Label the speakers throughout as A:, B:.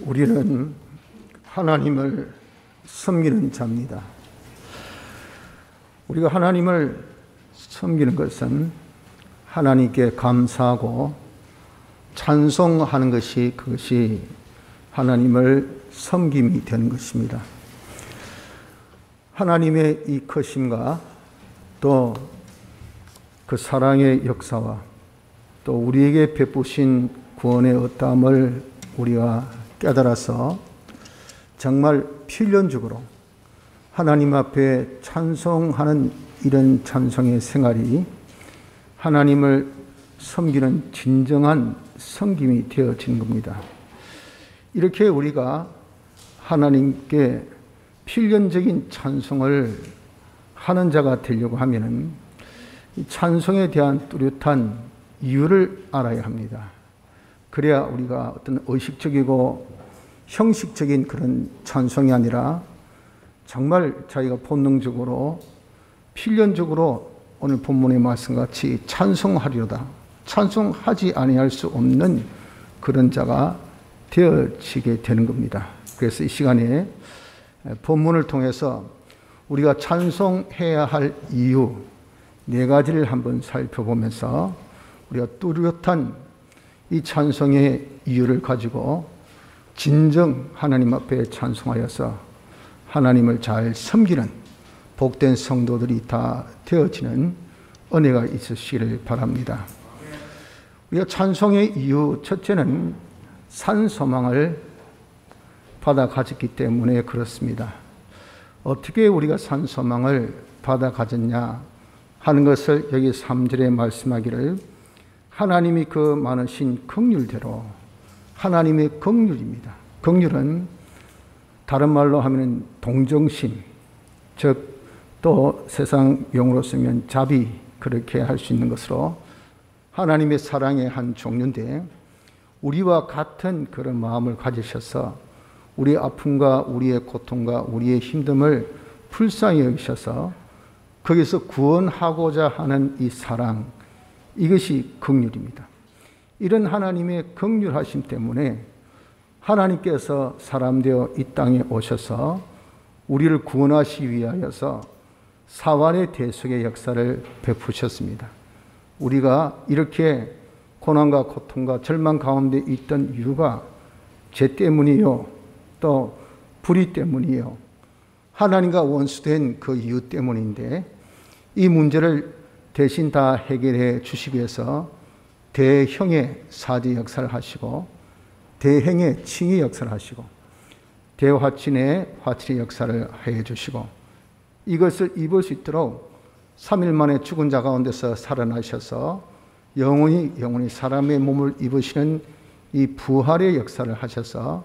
A: 우리는 하나님을 섬기는 자입니다. 우리가 하나님을 섬기는 것은 하나님께 감사하고 찬송하는 것이 그것이 하나님을 섬김이 되는 것입니다. 하나님의 이 크심과 또 그 사랑의 역사와 또 우리에게 베푸신 구원의 어떠함을 우리가 깨달아서 정말 필연적으로 하나님 앞에 찬송하는 이런 찬송의 생활이 하나님을 섬기는 진정한 섬김이 되어지는 겁니다. 이렇게 우리가 하나님께 필연적인 찬송을 하는 자가 되려고 하면은 이 찬송에 대한 뚜렷한 이유를 알아야 합니다. 그래야 우리가 어떤 의식적이고 형식적인 그런 찬송이 아니라 정말 자기가 본능적으로 필연적으로 오늘 본문의 말씀같이 찬송하리로다, 찬송하지 아니할 수 없는 그런 자가 되어지게 되는 겁니다. 그래서 이 시간에 본문을 통해서 우리가 찬송해야 할 이유 4가지를 한번 살펴보면서 우리가 뚜렷한 이 찬송의 이유를 가지고 진정 하나님 앞에 찬송하여서 하나님을 잘 섬기는 복된 성도들이 다 되어지는 은혜가 있으시기를 바랍니다. 우리가 찬송의 이유 첫째는 산 소망을 받아 가졌기 때문에 그렇습니다. 어떻게 우리가 산 소망을 받아 가졌냐 하는 것을 여기 3절에 말씀하기를 하나님이 그 많으신 긍휼대로, 하나님의 긍휼입니다. 긍휼은 다른 말로 하면 동정심, 즉 또 세상 용어로 쓰면 자비, 그렇게 할 수 있는 것으로 하나님의 사랑의 한 종류인데 우리와 같은 그런 마음을 가지셔서 우리의 아픔과 우리의 고통과 우리의 힘듦을 불쌍히 여기셔서 거기서 구원하고자 하는 이 사랑, 이것이 긍휼입니다. 이런 하나님의 긍휼하심 때문에 하나님께서 사람 되어 이 땅에 오셔서 우리를 구원하시기 위하여서 사환의 대속의 역사를 베푸셨습니다. 우리가 이렇게 고난과 고통과 절망 가운데 있던 이유가 죄 때문이요, 또 불의 때문이요, 하나님과 원수된 그 이유 때문인데 이 문제를 대신 다 해결해 주시기 위해서 대형의 사지 역사를 하시고 대행의 칭의 역사를 하시고 대화친의 화친의 역사를 해 주시고 이것을 입을 수 있도록 3일 만에 죽은 자 가운데서 살아나셔서 영원히 사람의 몸을 입으시는 이 부활의 역사를 하셔서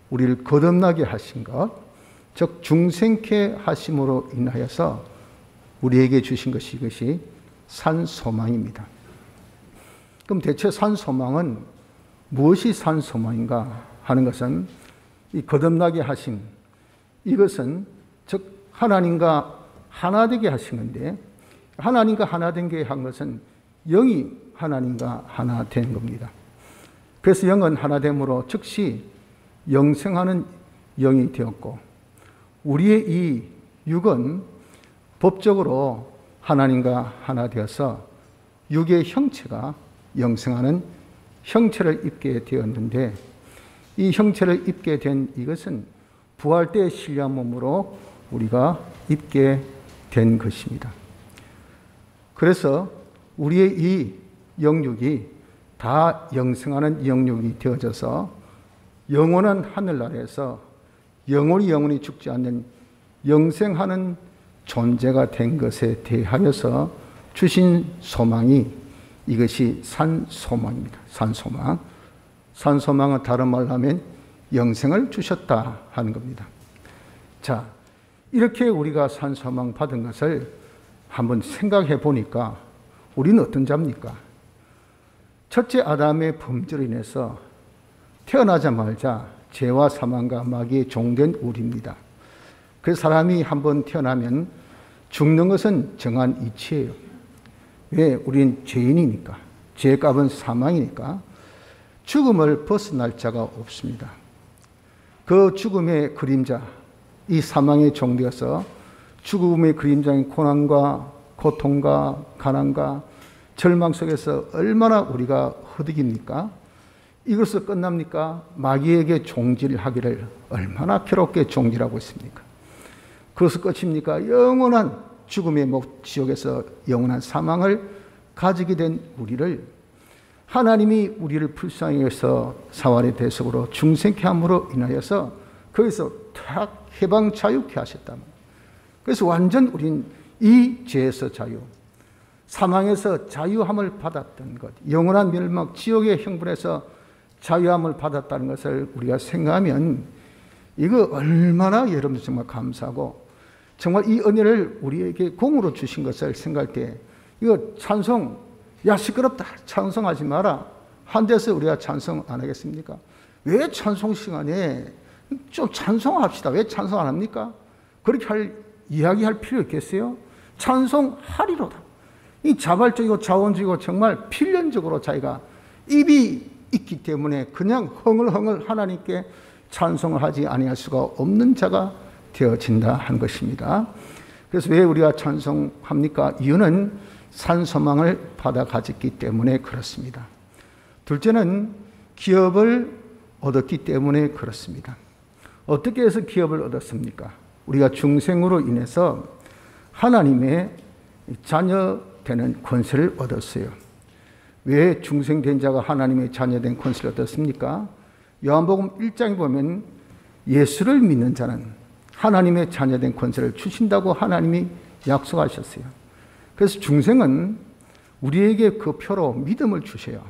A: 우리를 거듭나게 하신 것, 즉 중생케 하심으로 인하여서 우리에게 주신 것이 이것이 산 소망입니다. 그럼 대체 산 소망은 무엇이 산 소망인가 하는 것은 이 거듭나게 하심, 이것은 즉 하나님과 하나 되게 하신 건데 하나님과 하나 된 게 한 것은 영이 하나님과 하나 된 겁니다. 그래서 영은 하나 됨으로 즉시 영생하는 영이 되었고 우리의 이 육은 법적으로 하나님과 하나 되어서 육의 형체가 영생하는 형체를 입게 되었는데 이 형체를 입게 된 이것은 부활 때 신령한 몸으로 우리가 입게 된 것입니다. 그래서 우리의 이 영육이 다 영생하는 영육이 되어져서 영원한 하늘나라에서 영원히 죽지 않는 영생하는 존재가 된 것에 대하여서 주신 소망이 이것이 산소망입니다. 산소망. 산소망은 다른 말로 하면 영생을 주셨다 하는 겁니다. 자, 이렇게 우리가 산소망 받은 것을 한번 생각해 보니까 우리는 어떤 자입니까? 첫째 아담의 범죄로 인해서 태어나자마자 죄와 사망과 마귀의 종된 우리입니다. 그래서 사람이 한번 태어나면 죽는 것은 정한 이치예요. 왜? 우리는 죄인이니까. 죄의 값은 사망이니까 죽음을 벗어날 자가 없습니다. 그 죽음의 그림자, 이 사망의 종되어서 죽음의 그림자인 고난과 고통과 가난과 절망 속에서 얼마나 우리가 허덕입니까? 이것으로 끝납니까? 마귀에게 종질하기를 얼마나 괴롭게 종질하고 있습니까? 그것은 끝입니까? 영원한 죽음의 목 지옥에서 영원한 사망을 가지게 된 우리를 하나님이 우리를 불쌍히 여겨서 사활의 대속으로 중생케 함으로 인하여서 거기서 탁 해방 자유케 하셨다. 그래서 완전 우린 이 죄에서 자유, 사망에서 자유함을 받았던 것, 영원한 멸망 지옥의 형벌에서 자유함을 받았다는 것을 우리가 생각하면 이거 얼마나 여러분들 정말 감사하고 정말 이 은혜를 우리에게 공으로 주신 것을 생각할 때 이거 찬송, 야 시끄럽다 찬송하지 마라 한 데서 우리가 찬송 안 하겠습니까? 왜 찬송 시간에 좀 찬송합시다. 왜 찬송 안 합니까? 그렇게 이야기할 필요 있겠어요? 찬송하리로다. 이 자발적이고 자원적이고 정말 필연적으로 자기가 입이 있기 때문에 그냥 흥얼흥얼 하나님께 찬송을 하지 아니할 수가 없는 자가 되어진다 한 것입니다. 그래서 왜 우리가 찬송합니까? 이유는 산소망을 받아 가졌기 때문에 그렇습니다. 둘째는 기업을 얻었기 때문에 그렇습니다. 어떻게 해서 기업을 얻었습니까? 우리가 중생으로 인해서 하나님의 자녀 되는 권세를 얻었어요. 왜 중생된 자가 하나님의 자녀된 권세를 얻었습니까? 요한복음 1장에 보면 예수를 믿는 자는 하나님의 자녀된 권세를 주신다고 하나님이 약속하셨어요. 그래서 중생은 우리에게 그 표로 믿음을 주셔요.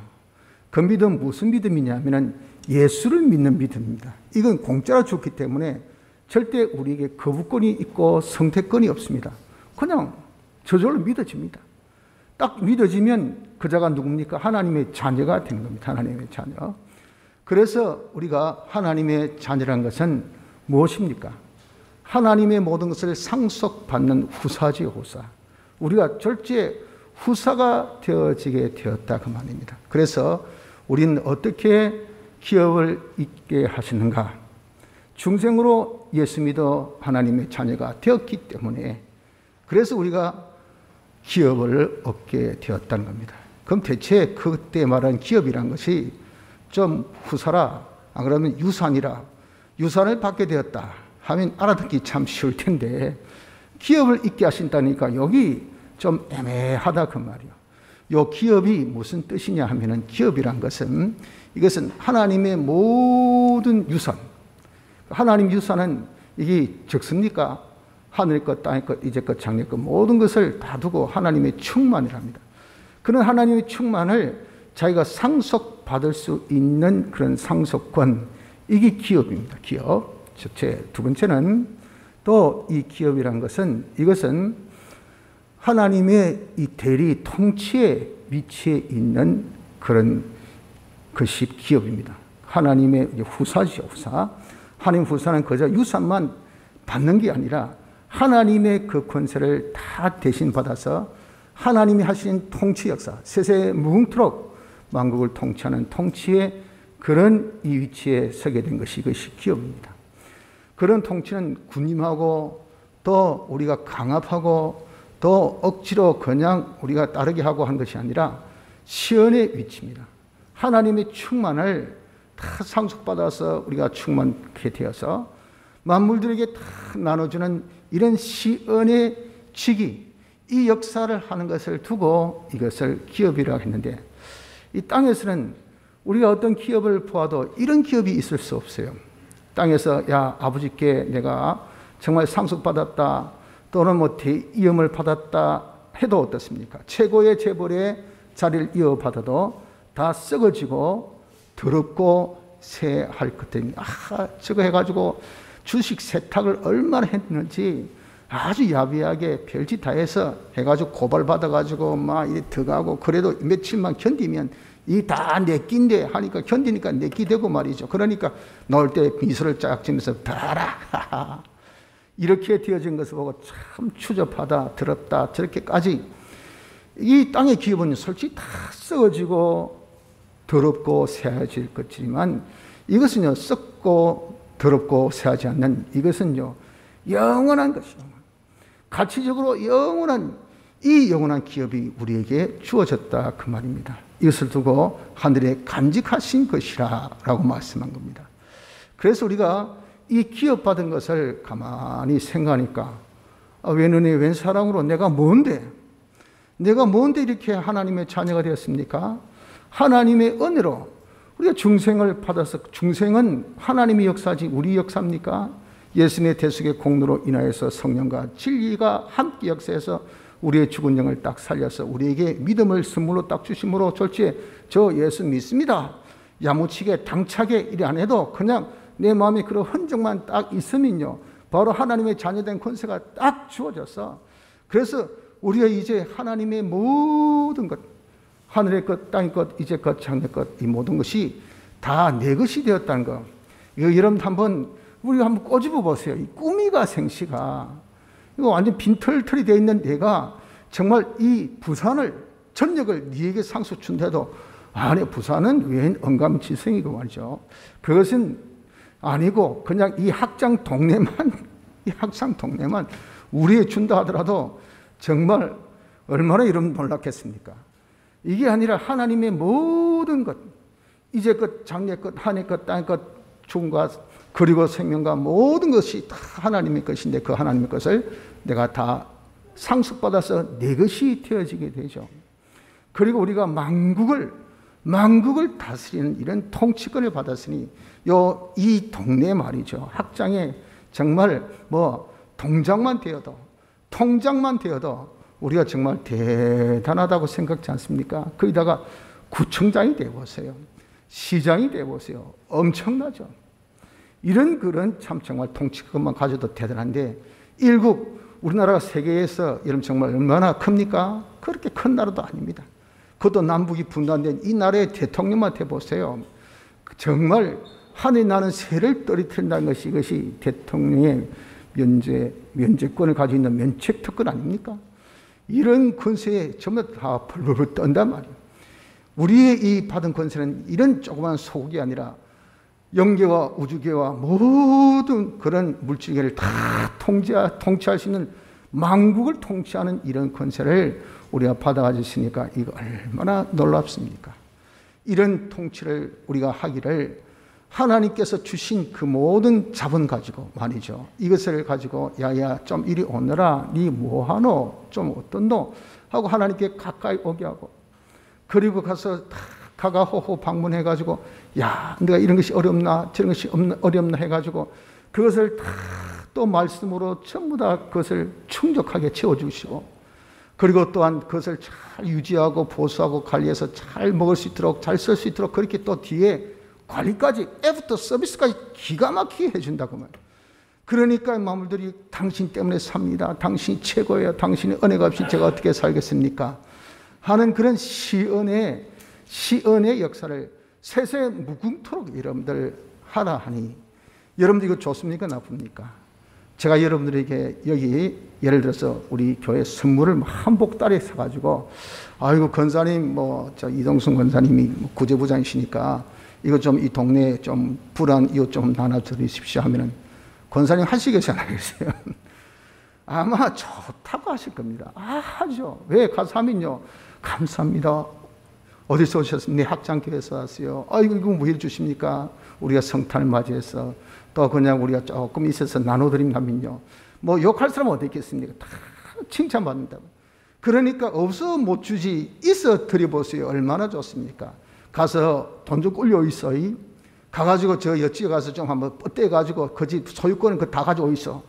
A: 그 믿음 무슨 믿음이냐면 예수를 믿는 믿음입니다. 이건 공짜로 줬기 때문에 절대 우리에게 거부권이 있고 선택권이 없습니다. 그냥 저절로 믿어집니다. 딱 믿어지면 그 자가 누굽니까? 하나님의 자녀가 되는 겁니다. 하나님의 자녀. 그래서 우리가 하나님의 자녀라는 것은 무엇입니까? 하나님의 모든 것을 상속받는 후사지요, 후사. 우리가 절제 후사가 되어지게 되었다 그 말입니다. 그래서 우리는 어떻게 기업을 잊게 하시는가? 중생으로 예수 믿어 하나님의 자녀가 되었기 때문에 그래서 우리가 기업을 얻게 되었다는 겁니다. 그럼 대체 그때 말한 기업이란 것이 좀 후사라, 안 그러면 유산이라, 유산을 받게 되었다 하면 알아듣기 참 쉬울 텐데 기업을 잊게 하신다니까 여기 좀 애매하다 그 말이요. 요 기업이 무슨 뜻이냐 하면은 기업이란 것은 이것은 하나님의 모든 유산, 하나님 유산은 이게 적습니까? 하늘의 것, 땅의 것, 이제 것, 장래 것 모든 것을 다 두고 하나님의 충만이랍니다. 그런 하나님의 충만을 자기가 상속받을 수 있는 그런 상속권, 이게 기업입니다. 기업. 두 번째는 또 이 기업이란 것은 이것은 하나님의 이 대리 통치의 위치에 있는 그런 것이 기업입니다. 하나님의 후사죠, 후사. 하나님 후사는 그저 유산만 받는 게 아니라 하나님의 그 권세를 다 대신 받아서 하나님이 하신 통치 역사, 세세 무궁토록 만국을 통치하는 통치의 그런 이 위치에 서게 된 것이 이것이 기업입니다. 그런 통치는 군림하고 또 우리가 강압하고 또 억지로 그냥 우리가 따르게 하고 한 것이 아니라 시언의 위치입니다. 하나님의 충만을 다 상속받아서 우리가 충만케 되어서 만물들에게 다 나눠주는 이런 시언의 직위, 이 역사를 하는 것을 두고 이것을 기업이라고 했는데 이 땅에서는 우리가 어떤 기업을 보아도 이런 기업이 있을 수 없어요. 땅에서 야 아버지께 내가 정말 상속받았다 또는 뭐 대이음을 받았다 해도 어떻습니까? 최고의 재벌의 자리를 이어받아도 다 썩어지고 더럽고 새할 것들입니다. 저거 해가지고 주식 세탁을 얼마나 했는지 아주 야비하게 별짓 다 해서 해가지고 고발받아가지고 막 이래 들어가고 그래도 며칠만 견디면 이 다 내끼인데 하니까 견디니까 내끼 되고 말이죠. 그러니까 나올 때 미소를 쫙 지면서 봐라. 이렇게 되어진 것을 보고 참 추접하다, 더럽다, 저렇게까지. 이 땅의 기업은 솔직히 다 썩어지고 더럽고 새하질 것이지만 이것은요, 썩고 더럽고 새하지 않는 이것은요, 영원한 것이요. 가치적으로 영원한 이 영원한 기업이 우리에게 주어졌다 그 말입니다. 이것을 두고 하늘에 간직하신 것이라 라고 말씀한 겁니다. 그래서 우리가 이 기업 받은 것을 가만히 생각하니까 웬 은혜 웬 사랑으로 내가 뭔데 이렇게 하나님의 자녀가 되었습니까? 하나님의 은혜로 우리가 중생을 받아서, 중생은 하나님의 역사지 우리 역사입니까? 예수님의 대속의 공로로 인하여서 성령과 진리가 함께 역사해서 우리의 죽은 영을 딱 살려서 우리에게 믿음을 선물로 딱 주심으로 졸지에 저 예수 믿습니다, 야무치게 당차게 일 안 해도 그냥 내 마음에 그런 흔적만 딱 있으면요, 바로 하나님의 자녀된 권세가 딱 주어져서, 그래서 우리가 이제 하나님의 모든 것, 하늘의 것, 땅의 것, 이제 것, 장래 것, 이 모든 것이 다 내 것이 되었다는 거. 이거 여러분 우리가 한번 꼬집어 보세요. 이 꾸미가 생시가 이거 완전 빈털털이 되어 있는 내가 정말 이 부산을, 전역을 네에게 상수 준대도 아니, 부산은 웬 언감지성이고 말이죠. 그것은 아니고 그냥 이 학장 동네만 우리에 준다 하더라도 정말 얼마나 여러분 놀랐겠습니까? 이게 아니라 하나님의 모든 것, 이제 것, 장래 것, 한해 것, 땅의 것, 죽음과 그리고 생명과 모든 것이 다 하나님의 것인데 그 하나님의 것을 내가 다 상속받아서 내 것이 되어지게 되죠. 그리고 우리가 만국을 다스리는 이런 통치권을 받았으니 이 동네 말이죠. 학장에 정말 통장만 되어도 우리가 정말 대단하다고 생각지 않습니까? 거기다가 구청장이 되어보세요. 시장이 되어보세요. 엄청나죠. 그런 참 정말 통치권만 가져도 대단한데, 일국 우리나라가 세계에서 여러분 정말 얼마나 큽니까? 그렇게 큰 나라도 아닙니다. 그것도 남북이 분단된 이 나라의 대통령만 해보세요. 정말 하늘이 나는 새를 떨어뜨린다는 것이, 이것이 대통령의 면제권을 가지고 있는 면책특권 아닙니까? 이런 권세에 전부 다 벌벌 떤단 말이에요. 우리의 이 받은 권세는 이런 조그만 소국이 아니라 영계와 우주계와 모든 그런 물질계를 다 통치할 수 있는, 만국을 통치하는 이런 권세를 우리가 받아가지고 있으니까 이거 얼마나 놀랍습니까? 이런 통치를 우리가 하기를 하나님께서 주신 그 모든 자본 가지고 말이죠. 이것을 가지고 야야 좀 이리 오너라, 니 뭐하노, 좀 어떤노 하고 하나님께 가까이 오게 하고, 그리고 가서 다 가가호호 방문해가지고 야 내가 이런 것이 어렵나 저런 것이 어렵나 해가지고 그것을 다 또 말씀으로 전부 다 그것을 충족하게 채워주시고, 그리고 또한 그것을 잘 유지하고 보수하고 관리해서 잘 먹을 수 있도록 잘 쓸 수 있도록 그렇게 또 뒤에 관리까지 애프터 서비스까지 기가 막히게 해준다고 말이에요. 그러니까 마물들이 당신 때문에 삽니다, 당신이 최고예요, 당신의 은혜가 없이 제가 어떻게 살겠습니까 하는 그런 시恩의 역사를 세세 무궁토록 여러분들 하라 하니, 여러분들 이거 좋습니까 나쁩니까? 제가 여러분들에게 여기 예를 들어서 우리 교회 선물을 한 복다리 사가지고, 아이고 권사님 저 이동순 권사님이 구제부장이시니까 이거 좀 이 동네에 좀 불안 이거 좀 나눠드리십시오 하면은 권사님 하시겠지 안 하겠어요? 아마 좋다고 하실 겁니다. 하죠. 왜? 가서 하면요, 감사합니다. 어디서 오셨습니까? 네, 학장교회에서 왔어요. 이거 뭐 해주십니까? 우리가 성탄을 맞이해서 또 그냥 우리가 조금 있어서 나눠드린다면요, 욕할 사람은 어디 있겠습니까? 다 칭찬받는다고. 그러니까 없어 못 주지, 있어 드려보세요. 얼마나 좋습니까? 가서 돈 좀 꿀려 있어. 가가지고 저 여찌에 가서 좀 한번 뻗대가지고 그 집 소유권은 그 다 가지고 있어.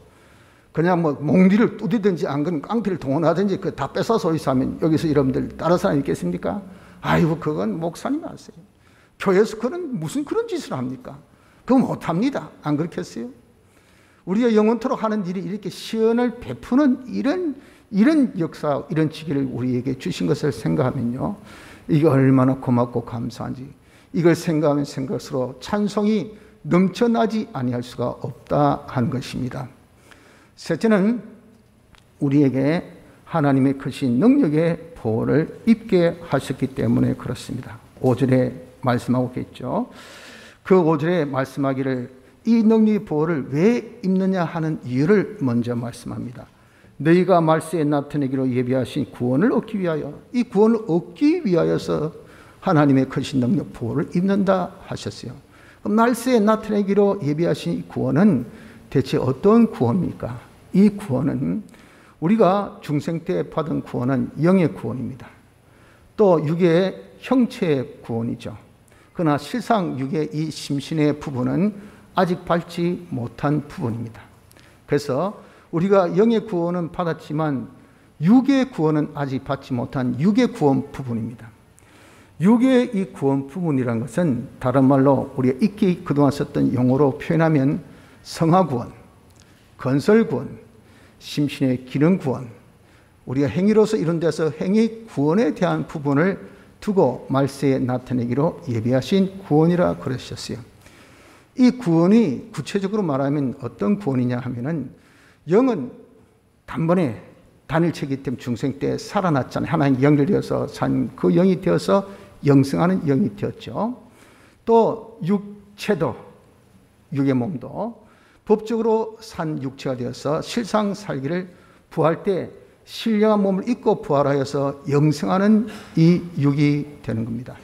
A: 그냥 몽디를 뚜디든지 안 그러면 깡패를 동원하든지 그 다 뺏어서 있어 하면 여기서 여러분들 따라 사람 있겠습니까? 아이고 그건 목사님 아세요. 교회에서 무슨 그런 짓을 합니까? 그거 못합니다. 안 그렇겠어요? 우리가 영원토록 하는 일이 이렇게 시恩을 베푸는 이런 역사, 이런 지기를 우리에게 주신 것을 생각하면요, 이게 얼마나 고맙고 감사한지, 이걸 생각하면 생각수록 찬송이 넘쳐나지 아니할 수가 없다 하는 것입니다. 셋째는 우리에게 하나님의 크신 능력의 보호를 입게 하셨기 때문에 그렇습니다. 5절에 말씀하고 있겠죠. 그 5절에 말씀하기를 이 능력의 보호를 왜 입느냐 하는 이유를 먼저 말씀합니다. 너희가 말세에 나타내기로 예비하신 구원을 얻기 위하여, 이 구원을 얻기 위하여서 하나님의 크신 능력 보호를 입는다 하셨어요. 그럼 말세에 나타내기로 예비하신 이 구원은 대체 어떤 구원입니까? 이 구원은 우리가 중생 때 받은 구원은 영의 구원입니다. 또 육의 형체의 구원이죠. 그러나 실상 육의 이 심신의 부분은 아직 밟지 못한 부분입니다. 그래서 우리가 영의 구원은 받았지만 육의 구원은 아직 받지 못한 육의 구원 부분입니다. 육의 이 구원 부분이라는 것은 다른 말로 우리가 익히 그동안 썼던 용어로 표현하면 성화구원, 건설구원, 심신의 기능구원, 우리가 행위로서 이룬 데서 행위 구원에 대한 부분을 두고 말세에 나타내기로 예비하신 구원이라 그러셨어요. 이 구원이 구체적으로 말하면 어떤 구원이냐 하면은 영은 단번에 단일체이기 때문에 중생 때 살아났잖아요. 하나님 연결되어서 산 그 영이 되어서 영생하는 영이 되었죠. 또 육체도, 육의 몸도 법적으로 산 육체가 되어서 실상 살기를 부활 때 신령한 몸을 입고 부활하여서 영생하는 이 육이 되는 겁니다.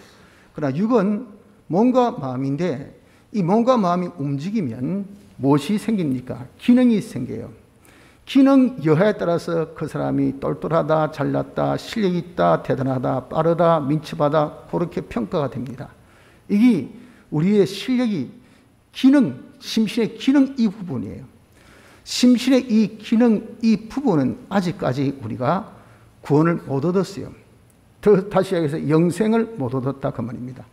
A: 그러나 육은 몸과 마음인데 이 몸과 마음이 움직이면 무엇이 생깁니까? 기능이 생겨요. 기능 여하에 따라서 그 사람이 똘똘하다, 잘났다, 실력이 있다, 대단하다, 빠르다, 민첩하다 그렇게 평가가 됩니다. 이게 우리의 실력이 기능, 심신의 기능 이 부분이에요. 심신의 이 기능 이 부분은 아직까지 우리가 구원을 못 얻었어요. 다시 얘기해서 영생을 못 얻었다 그 말입니다.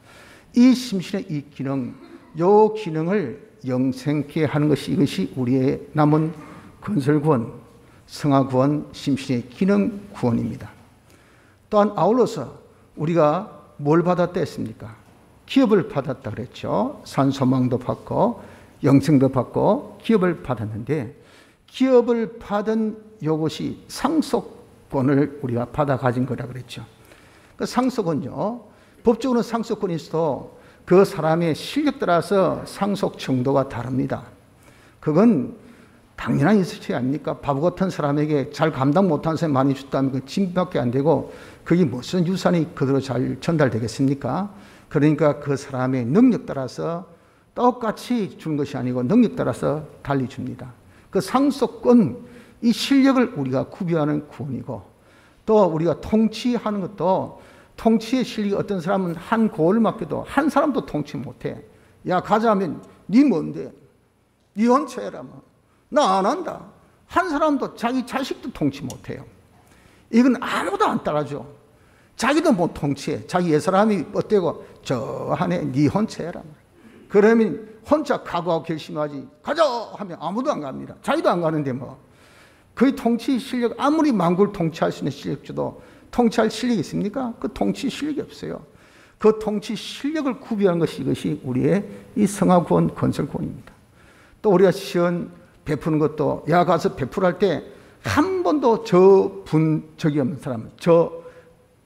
A: 이 심신의 이 기능, 요 기능을 영생케 하는 것이 이것이 우리의 남은 건설구원, 성화구원, 심신의 기능 구원입니다. 또한 아울러서 우리가 뭘 받았다 했습니까? 기업을 받았다 그랬죠. 산소망도 받고 영생도 받고 기업을 받았는데 기업을 받은 요것이 상속권을 우리가 받아 가진 거라 그랬죠. 그 상속은요, 법적으로는 상속권이 있어도 그 사람의 실력 따라서 상속 정도가 다릅니다. 그건 당연한 일이 아닙니까? 바보 같은 사람에게 잘 감당 못하는 사람이 많이 줬다면 그 짐밖에 안 되고 그게 무슨 유산이 그대로 잘 전달되겠습니까? 그러니까 그 사람의 능력 따라서 똑같이 주는 것이 아니고 능력 따라서 달리 줍니다. 그 상속권, 이 실력을 우리가 구비하는 구원이고 또 우리가 통치하는 것도 통치의 실력이 어떤 사람은 한 고을 맡겨도 한 사람도 통치 못해. 야 가자면 니 뭔데? 니 헌체해라 뭐. 나 안 한다. 한 사람도 자기 자식도 통치 못해요. 이건 아무도 안 따라줘. 자기도 못 통치해. 자기 옛사람이 어때고 저 안에 니 헌체해라. 그러면 혼자 각오하고 결심하지. 가자 하면 아무도 안 갑니다. 자기도 안 가는데 뭐. 그 통치 실력 아무리 만국을 통치할 수 있는 실력 줘도 통치할 실력이 있습니까? 그 통치 실력이 없어요. 그 통치 실력을 구비하는 것이 이것이 우리의 이 성화구원 건설구원입니다. 또 우리가 시연 베푸는 것도 야 가서 베풀할 때 한 번도 본 적이 없는 사람은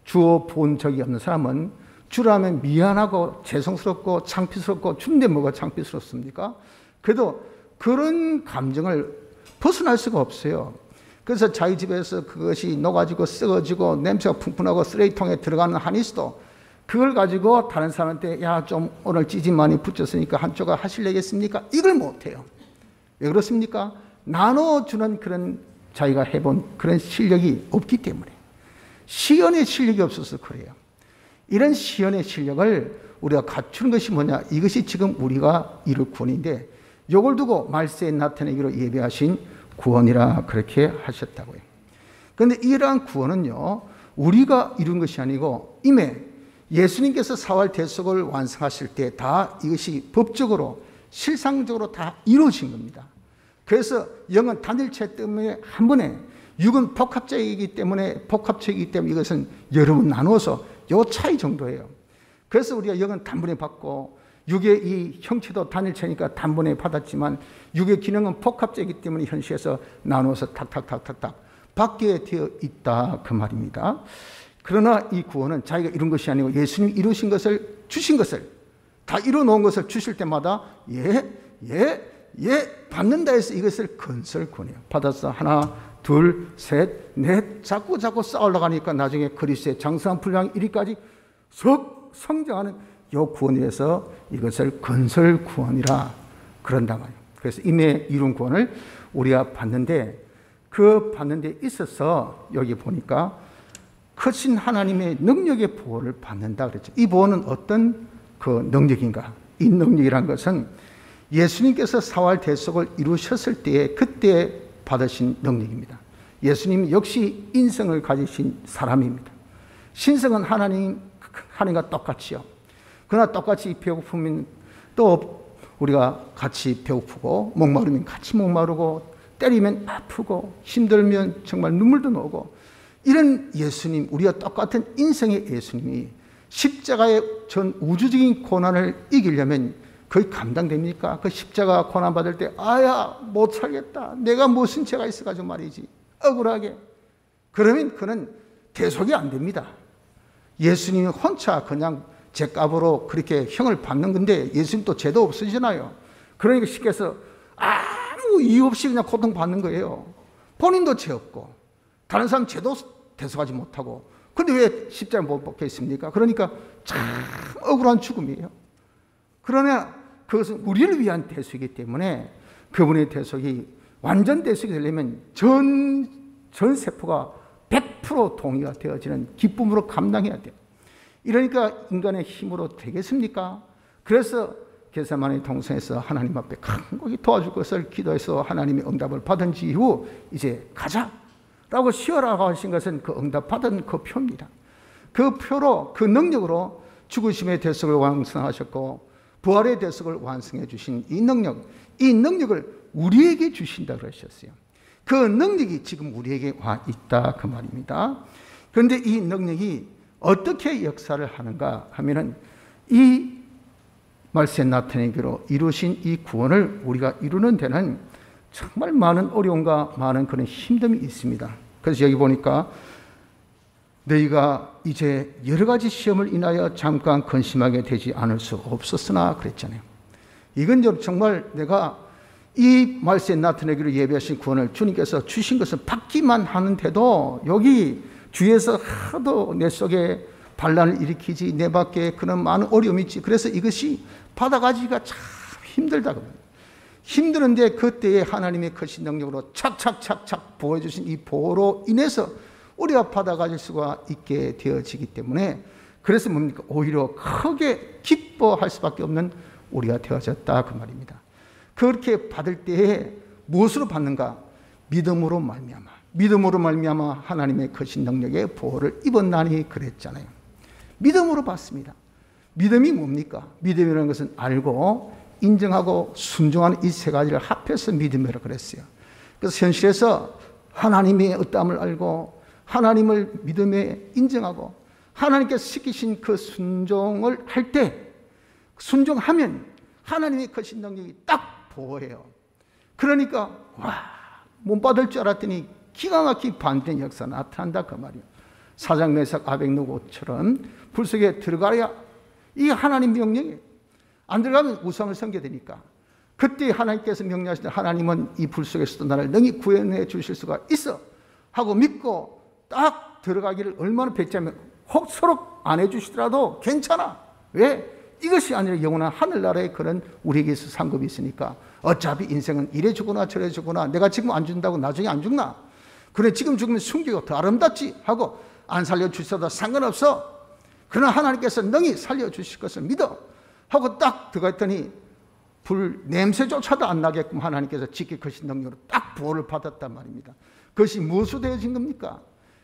A: 주어 본 적이 없는 사람은 주라면 미안하고 죄송스럽고 창피스럽고 주는데 뭐가 창피스럽습니까? 그래도 그런 감정을 벗어날 수가 없어요. 그래서 자기 집에서 그것이 녹아지고 썩어지고 냄새가 풍풍하고 쓰레기통에 들어가는 한이 있어도 그걸 가지고 다른 사람한테 야 좀 오늘 찌짐 많이 붙였으니까 한쪽을 하실래겠습니까? 이걸 못해요. 왜 그렇습니까? 나눠주는 그런 자기가 해본 그런 실력이 없기 때문에 시연의 실력이 없어서 그래요. 이런 시연의 실력을 우리가 갖추는 것이 뭐냐? 이것이 지금 우리가 이룰 구원인데 이걸 두고 말세에 나타내기로 예비하신 구원이라 그렇게 하셨다고요. 그런데 이러한 구원은요, 우리가 이룬 것이 아니고 이미 예수님께서 사활 대속을 완성하실 때 다 이것이 법적으로 실상적으로 다 이루어진 겁니다. 그래서 영은 단일체 때문에 한 번에, 육은 복합체이기 때문에 이것은 여러 번 나누어서 요 차이 정도예요. 그래서 우리가 영은 단번에 받고 육의 이 형체도 단일체니까 단번에 받았지만 육의 기능은 복합체이기 때문에 현실에서 나누어서 탁탁탁탁탁 받게 되어 있다 그 말입니다. 그러나 이 구원은 자기가 이룬 것이 아니고 예수님이 이루신 것을, 주신 것을, 다 이루어놓은 것을 주실 때마다 받는다 해서 이것을 건설권이에요. 받아서 하나, 둘, 셋, 넷 자꾸 쌓으려고 하니까 나중에 그리스도의 장성한 분량 1위까지 석 성장하는 요 구원이라서 이것을 건설 구원이라 그런단 말이에요. 그래서 임에 이룬 구원을 우리가 받는데, 그 받는 데 있어서 여기 보니까 크신 하나님의 능력의 보호를 받는다 그랬죠. 이 보호는 어떤 그 능력인가? 이 능력이란 것은 예수님께서 사활 대속을 이루셨을 때에 그때 받으신 능력입니다. 예수님 역시 인성을 가지신 사람입니다. 신성은 하나님과 똑같이요. 그러나 똑같이 배고프면 또 우리가 같이 배고프고, 목마르면 같이 목마르고, 때리면 아프고, 힘들면 정말 눈물도 나오고, 이런 예수님, 우리가 똑같은 인성의 예수님이 십자가의 전 우주적인 고난을 이기려면 거의 감당됩니까? 그 십자가 고난 받을 때 못 살겠다, 내가 무슨 죄가 있어가지고 말이지, 억울하게, 그러면 그는 대속이 안 됩니다. 예수님이 혼자 그냥 죄값으로 그렇게 형을 받는 건데, 예수님 또 죄도 없으시잖아요. 그러니까 쉽게 해서 아무 이유 없이 그냥 고통받는 거예요. 본인도 죄 없고 다른 사람 죄도 대속하지 못하고, 근데 왜 십자가에 못 박혀있습니까? 그러니까 참 억울한 죽음이에요. 그러나 그것은 우리를 위한 대속이기 때문에 그분의 대속이 완전 대속이 되려면 전 세포가 100% 동의가 되어지는 기쁨으로 감당해야 돼요. 이러니까 인간의 힘으로 되겠습니까? 그래서 겟세마네 동산에서 하나님 앞에 간곡히 도와줄 것을 기도해서 하나님의 응답을 받은 이후 이제 가자라고 쉬어라고 하신 것은 그 응답 받은 그 표입니다. 그 표로, 그 능력으로 죽으심의 대속을 완성하셨고 부활의 대속을 완성해 주신 이 능력을 우리에게 주신다 그러셨어요. 그 능력이 지금 우리에게 와 있다 그 말입니다. 그런데 이 능력이 어떻게 역사를 하는가 하면은 이 말세 나타내기로 이루신 이 구원을 우리가 이루는 데는 정말 많은 어려움과 많은 그런 힘듦이 있습니다. 그래서 여기 보니까 너희가 이제 여러 가지 시험을 인하여 잠깐 근심하게 되지 않을 수 없었으나 그랬잖아요. 이건 정말 내가 이 말세 나타내기로 예배하신 구원을 주님께서 주신 것을 받기만 하는데도 여기 주위에서 하도 내 속에 반란을 일으키지, 내 밖에 그런 많은 어려움이 있지. 그래서 이것이 받아가기가 참 힘들다. 힘드는데 그때에 하나님의 크신 능력으로 착착착착 보여주신 이 보호로 인해서 우리가 받아가질 수가 있게 되어지기 때문에, 그래서 뭡니까? 오히려 크게 기뻐할 수밖에 없는 우리가 되어졌다 그 말입니다. 그렇게 받을 때에 무엇으로 받는가? 믿음으로 말미암아 하나님의 크신 능력의 보호를 입었나니 그랬잖아요. 믿음으로 받습니다. 믿음이 뭡니까? 믿음이라는 것은 알고 인정하고 순종하는 이 세 가지를 합해서 믿음이라고 그랬어요. 그래서 현실에서 하나님의 어떠함을 알고 하나님을 믿음에 인정하고 하나님께서 시키신 그 순종을 할 때, 순종하면 하나님의 크신 능력이 딱 보호해요. 그러니까 못 받을 줄 알았더니 기가 막히게 반대의 역사 나타난다 그 말이에요. 사장 메삭 아벳느고처럼 불 속에 들어가야 이게 하나님 명령이에요. 안 들어가면 우상을 섬게 되니까. 그때 하나님께서 명령하실 때 하나님은 이 불 속에서도 나를 능히 구원해 주실 수가 있어 하고 믿고 딱 들어가기를 얼마나 배짜면 혹 서로 안 해주시더라도 괜찮아. 왜? 이것이 아니라 영원한 하늘나라의 그런 우리에게 서 상급이 있으니까. 어차피 인생은 이래 주거나 저래 주거나, 내가 지금 안 준다고 나중에 안 죽나? 그래 지금 죽으면 숨기고 더 아름답지 하고 안 살려주셔도 상관없어. 그러나 하나님께서 능히 살려주실 것을 믿어 하고 딱 들어갔더니 불 냄새조차도 안 나게끔 하나님께서 지키 크신 능력으로 딱 보호를 받았단 말입니다. 그것이 무엇으로 되어진 겁니까?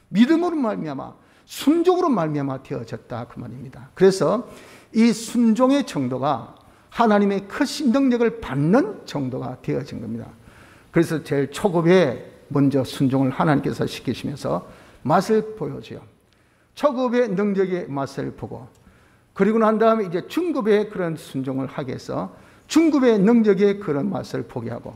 A: 믿음으로 말미암아, 순종으로 말미암아 되어졌다 그 말입니다. 그래서 이 순종의 정도가 하나님의 크신 능력을 받는 정도가 되어진 겁니다. 그래서 제일 초급에 먼저 순종을 하나님께서 시키시면서 맛을 보여줘요. 초급의 능력의 맛을 보고, 그리고 난 다음에 이제 중급의 그런 순종을 하게 해서 중급의 능력의 그런 맛을 보게 하고,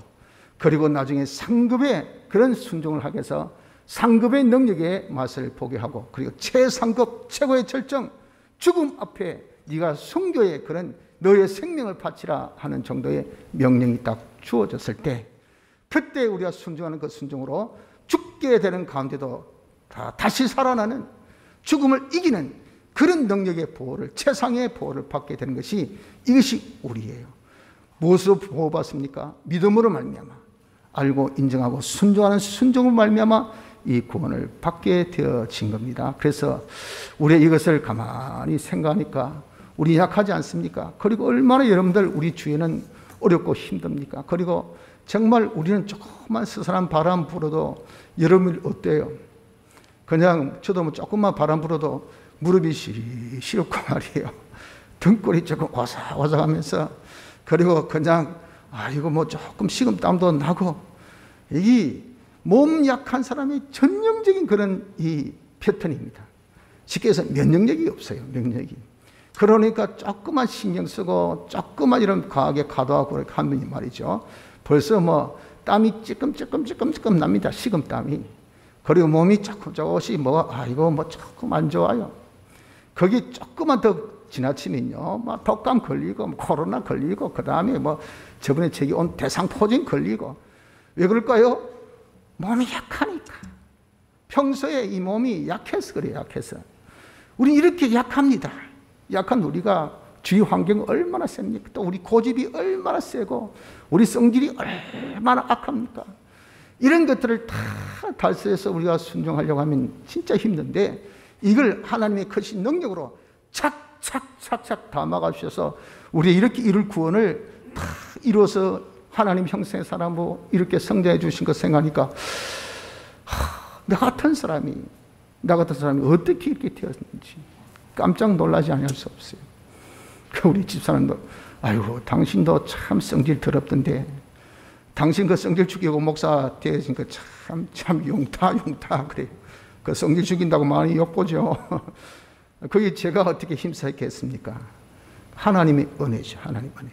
A: 그리고 나중에 상급의 그런 순종을 하게 해서 상급의 능력의 맛을 보게 하고, 그리고 최상급 최고의 절정 죽음 앞에 네가 순교의 그런 너의 생명을 바치라 하는 정도의 명령이 딱 주어졌을 때, 그때 우리가 순종하는 그 순종으로 죽게 되는 가운데도 다시 살아나는, 죽음을 이기는 그런 능력의 보호를, 최상의 보호를 받게 되는 것이, 이것이 우리예요. 무엇으로 보호받습니까? 믿음으로 말미암아, 알고 인정하고 순종하는 순종으로 말미암아 이 구원을 받게 되어진 겁니다. 그래서 우리 이것을 가만히 생각하니까 우리 약하지 않습니까? 그리고 얼마나 여러분들 우리 주위에는 어렵고 힘듭니까? 그리고 정말 우리는 조금만 스산한 바람 불어도, 여러분 어때요? 그냥 저도 뭐 조금만 바람 불어도 무릎이 시렵고 말이에요. 등골이 조금 와삭와삭하면서, 그리고 그냥 이거 뭐 조금 식은땀도 나고, 이게 몸 약한 사람의 전형적인 그런 이 패턴입니다. 쉽게 해서 면역력이 없어요. 면역력이. 그러니까 조금만 신경 쓰고 조금만 이런 과하게 가도하고 그렇게 하면 말이죠, 벌써 뭐 땀이 찌끔찌끔 납니다. 식은땀이. 그리고 몸이 조금씩 이거 뭐 조금 안 좋아요. 거기 조금만 더 지나치면요, 막 독감 걸리고, 코로나 걸리고, 그 다음에 뭐 저번에 저기 온 대상포진 걸리고. 왜 그럴까요? 몸이 약하니까. 평소에 이 몸이 약해서 그래요. 약해서. 우리 이렇게 약합니다. 약한 우리가 주위 환경이 얼마나 셉니까? 또 우리 고집이 얼마나 세고, 우리 성질이 얼마나 악합니까? 이런 것들을 다 달성해서 우리가 순종하려고 하면 진짜 힘든데, 이걸 하나님의 크신 능력으로 착착 다 막아주셔서 우리 이렇게 이룰 구원을 다 이루어서 하나님 형상의 사람으로 이렇게 성장해 주신 것 생각하니까, 나 같은 사람이 어떻게 이렇게 되었는지 깜짝 놀라지 않을 수 없어요. 우리 집사람도, 아이고 당신도 참 성질 더럽던데, 당신 그 성질 죽이고 목사 되어지니까 참 용타 그래요. 그 성질 죽인다고 많이 욕보죠. 그게 제가 어떻게 힘쓰겠습니까? 하나님의 은혜죠. 하나님 은혜.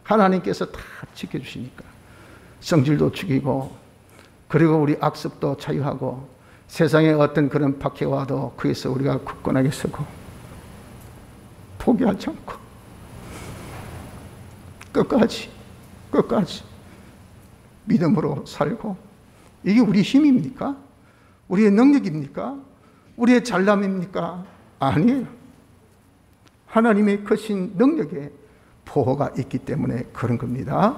A: 하나님께서 다 지켜주시니까 성질도 죽이고, 그리고 우리 악습도 자유하고, 세상에 어떤 그런 박해가 와도 그에서 우리가 굳건하게 서고 포기하지 않고 끝까지 믿음으로 살고. 이게 우리 힘입니까? 우리의 능력입니까? 우리의 잘남입니까? 아니에요. 하나님의 크신 능력에 보호가 있기 때문에 그런 겁니다.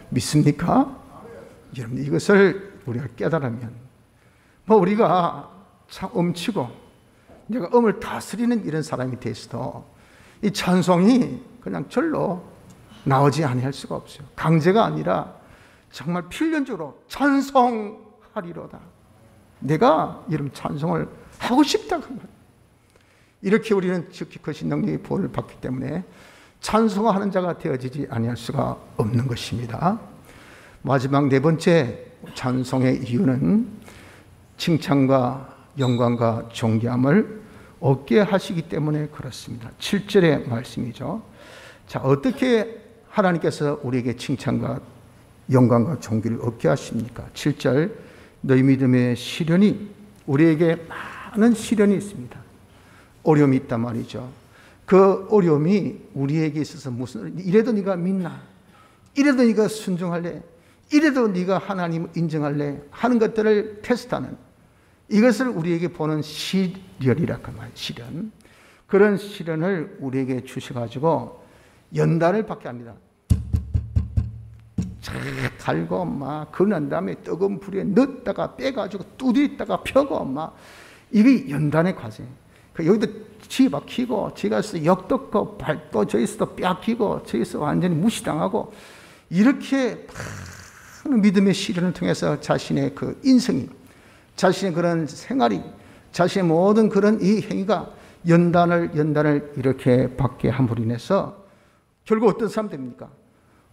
A: 믿습니까? 여러분, 이것을 우리가 깨달으면, 우리가 참 엄치고 내가 음을 다스리는 이런 사람이 됐어도 이 찬송이 그냥 절로 나오지 아니할 수가 없어요. 강제가 아니라 정말 필연적으로 찬송하리로다. 내가 이런 찬송을 하고 싶다. 이렇게 우리는 지극히 크신 능력의 보호를 받기 때문에 찬송하는 자가 되어지지 아니할 수가 없는 것입니다. 마지막 네 번째 찬송의 이유는 칭찬과 영광과 존귀함을 얻게 하시기 때문에 그렇습니다. 7절의 말씀이죠. 자, 어떻게 하나님께서 우리에게 칭찬과 영광과 존귀를 얻게 하십니까? 7절, 너희 믿음의 시련이, 우리에게 많은 시련이 있습니다. 어려움이 있단 말이죠. 그 어려움이 우리에게 있어서 무슨, 이래도 네가 믿나? 이래도 네가 순종할래? 이래도 네가 하나님을 인정할래? 하는 것들을 테스트하는, 이것을 우리에게 보는 시련이라고 말이에요. 시련. 그런 시련을 우리에게 주셔가지고 연단을 받게 합니다. 잘 갈고 막 그난 다음에 뜨거운 불에 넣었다가 빼가지고 두드렸다가 펴고 막, 이게 연단의 과정. 여기도 지 박히고, 지가서 역듣고 밟고, 저기서도 뺨키고, 저기서 완전히 무시당하고, 이렇게 많은 믿음의 시련을 통해서 자신의 그 인성이, 자신의 그런 생활이, 자신의 모든 그런 이 행위가 연단을 이렇게 받게 함으로 인해서 결국 어떤 사람 됩니까?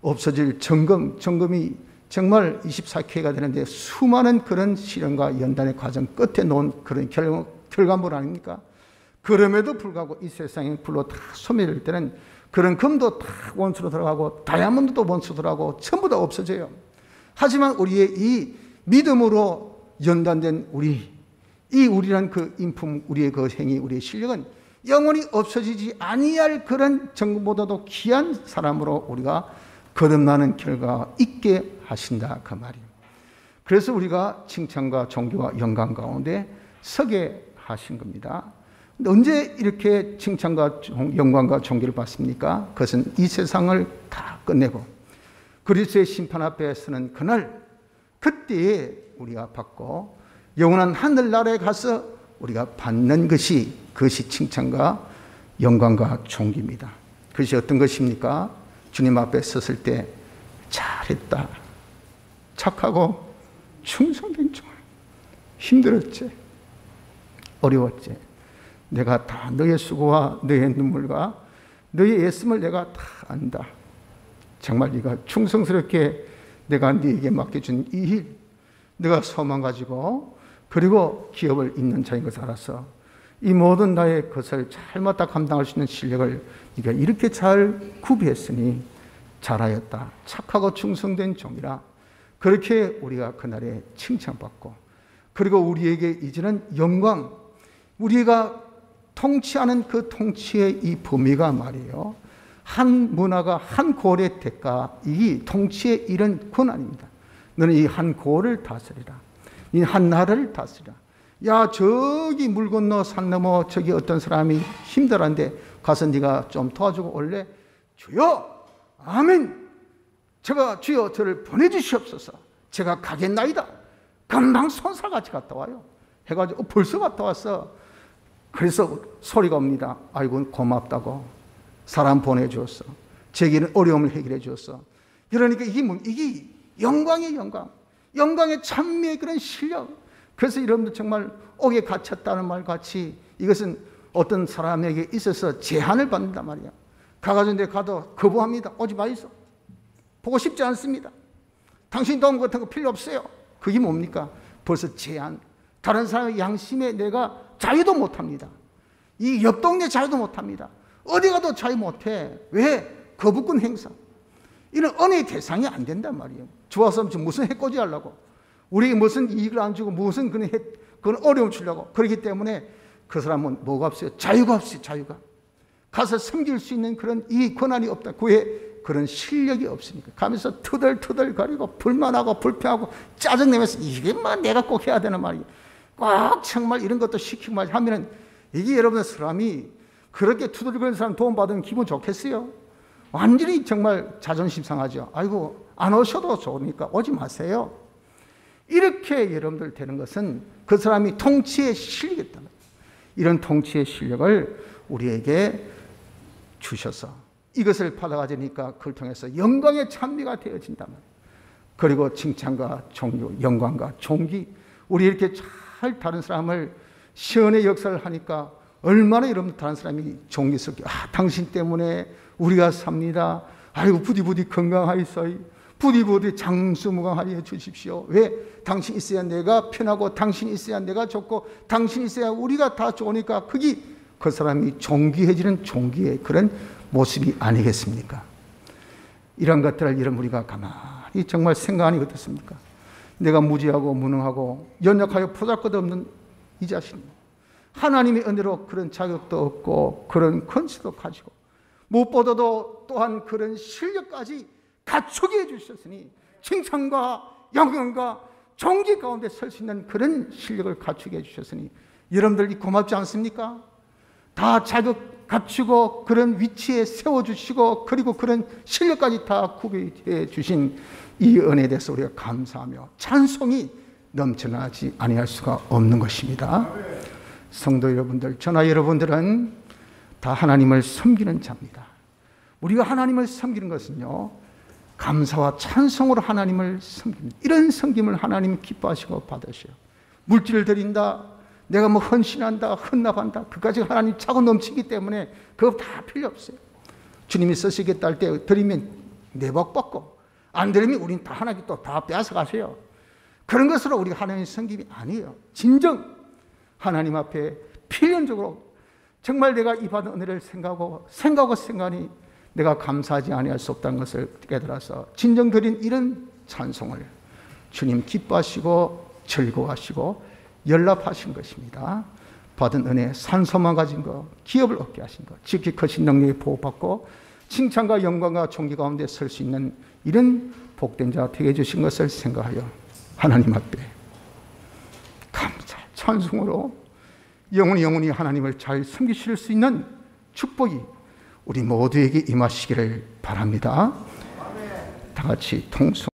A: 없어질 정금이 정말 24K가 되는데 수많은 그런 시련과 연단의 과정 끝에 놓은 그런 결과물 아닙니까? 그럼에도 불구하고 이 세상에 불로 다 소멸될 때는 그런 금도 다 원수로 들어가고 다이아몬드도 원수로 들어가고 전부 다 없어져요. 하지만 우리의 이 믿음으로 연단된 우리란 그 인품, 우리의 그 행위, 우리의 실력은 영원히 없어지지 아니할 그런 정보보다도 귀한 사람으로 우리가 거듭나는 결과가 있게 하신다 그 말이에요. 그래서 우리가 칭찬과 존귀와 영광 가운데 서게 하신 겁니다. 언제 이렇게 칭찬과 영광과 존귀를 받습니까? 그것은 이 세상을 다 끝내고 그리스도의 심판 앞에 서는 그날, 그때에 우리가 받고 영원한 하늘나라에 가서 우리가 받는 그것이 칭찬과 영광과 존귀입니다. 그것이 어떤 것입니까? 주님 앞에 섰을 때 잘했다, 착하고 충성된 종, 힘들었지, 어려웠지, 내가 다 너의 수고와 너의 눈물과 너의 애씀을 내가 다 안다. 정말 네가 충성스럽게 내가 네게 맡겨준 이 일, 네가 소망 가지고 그리고 기업을 잇는 자인 것을 알아서 이 모든 나의 것을 잘못다 감당할 수 있는 실력을 네가 이렇게 잘 구비했으니 잘하였다, 착하고 충성된 종이라. 그렇게 우리가 그날에 칭찬받고, 그리고 우리에게 이제는 영광, 우리가 통치하는 그 통치의 이 범위가 말이에요, 한 문화가 한 고을의 대가, 이 통치의 이런 권한입니다. 너는 이 한 고을을 다스리라, 이 한 나라를 다스리라. 야, 저기 물 건너 산 넘어 저기 어떤 사람이 힘들었는데 가서 네가 좀 도와주고 올래? 주여, 아멘. 제가 주여 저를 보내주시옵소서. 제가 가겠나이다. 금방 손살같이 갔다 와요. 해가지고 벌써 갔다 왔어. 그래서 소리가 옵니다. 아이고 고맙다고, 사람 보내주었어, 제게는 어려움을 해결해 주었어. 그러니까 이게 영광의 영광, 영광의 찬미의 그런 실력. 그래서 여러분들 정말 옥에 갇혔다는 말 같이 이것은 어떤 사람에게 있어서 제한을 받는단 말이야. 가가지고 내가 가도 거부합니다. 오지 마이소, 보고 싶지 않습니다, 당신 도움 같은 거 필요 없어요. 그게 뭡니까? 벌써 제한. 다른 사람의 양심에 내가 자유도 못합니다. 이 옆 동네 자유도 못합니다. 어디 가도 자유 못해. 왜? 거부권 행사. 이런 은혜의 대상이 안 된단 말이에요. 좋아서 무슨 해코지 하려고, 우리에게 무슨 이익을 안 주고 무슨 그런 어려움 주려고. 그렇기 때문에 그 사람은 뭐가 없어요? 자유가 없어요. 자유가. 가서 섬길 수 있는 그런 이 권한이 없다. 그의 그런 실력이 없으니까 가면서 투덜투덜 거리고 불만하고 불평하고 짜증내면서 이게 뭐 내가 꼭 해야 되는 말이에요. 꼭 정말 이런 것도 시키고 말 하면은 이게 여러분의 사람이 그렇게 투덜거리는 사람 도움받으면 기분 좋겠어요? 완전히 정말 자존심 상하죠. 아이고 안 오셔도 좋으니까 오지 마세요. 이렇게 여러분들 되는 것은 그 사람이 통치의 실력이었다. 이런 통치의 실력을 우리에게 주셔서 이것을 받아가지니까 그걸 통해서 영광의 찬미가 되어진단 말이에요. 그리고 칭찬과 존귀, 영광과 존귀, 우리 이렇게 잘 다른 사람을 시연의 역사를 하니까 얼마나 여러분 다른 사람이 존귀스럽게, 당신 때문에 우리가 삽니다. 아이고 부디부디 건강하이소이, 부디부디 장수무강하게 해주십시오. 왜? 당신 있어야 내가 편하고 당신 있어야 내가 좋고 당신 있어야 우리가 다 좋으니까 그게 그 사람이 존귀해지는 존귀의 그런 모습이 아니겠습니까? 이런 것들을 이런 우리가 가만히 정말 생각하니 어떻습니까? 내가 무지하고 무능하고 연약하여 보잘것없는 이 자신, 하나님의 은혜로 그런 자격도 없고 그런 권세도 가지고 무엇보다도 또한 그런 실력까지 갖추게 해주셨으니 칭찬과 영광과 존귀 가운데 설 수 있는 그런 실력을 갖추게 해주셨으니 여러분들이 고맙지 않습니까? 다 자격 갖추고 그런 위치에 세워주시고 그리고 그런 실력까지 다 구비해 주신 이 은혜에 대해서 우리가 감사하며 찬송이 넘쳐나지 아니할 수가 없는 것입니다. 성도 여러분들, 저나 여러분들은 다 하나님을 섬기는 자입니다. 우리가 하나님을 섬기는 것은요, 감사와 찬송으로 하나님을 섬깁니다. 이런 섬김을 하나님이 기뻐하시고 받으셔요. 물질을 드린다, 내가 뭐 헌신한다, 헌납한다, 그까지 하나님 차고 넘치기 때문에 그거 다 필요 없어요. 주님이 쓰시겠다 할 때 드리면 내복 받고, 안 드리면 우린 다 하나님 또 다 빼앗아 가세요. 그런 것으로 우리가 하나님의 섬김이 아니에요. 진정 하나님 앞에 필연적으로 정말 내가 이 받은 은혜를 생각하니 내가 감사하지 아니할 수 없다는 것을 깨달아서 진정 드린 이런 찬송을 주님 기뻐하시고 즐거워하시고 연락하신 것입니다. 받은 은혜, 산소만 가진 것, 기업을 얻게 하신 것, 지극히 크신 능력에 보호받고 칭찬과 영광과 존귀 가운데 설 수 있는 이런 복된 자 되게 해주신 것을 생각하여 하나님 앞에 감사, 찬송으로 영원히 하나님을 잘 섬기실 수 있는 축복이 우리 모두에게 임하시기를 바랍니다. 다 같이 통성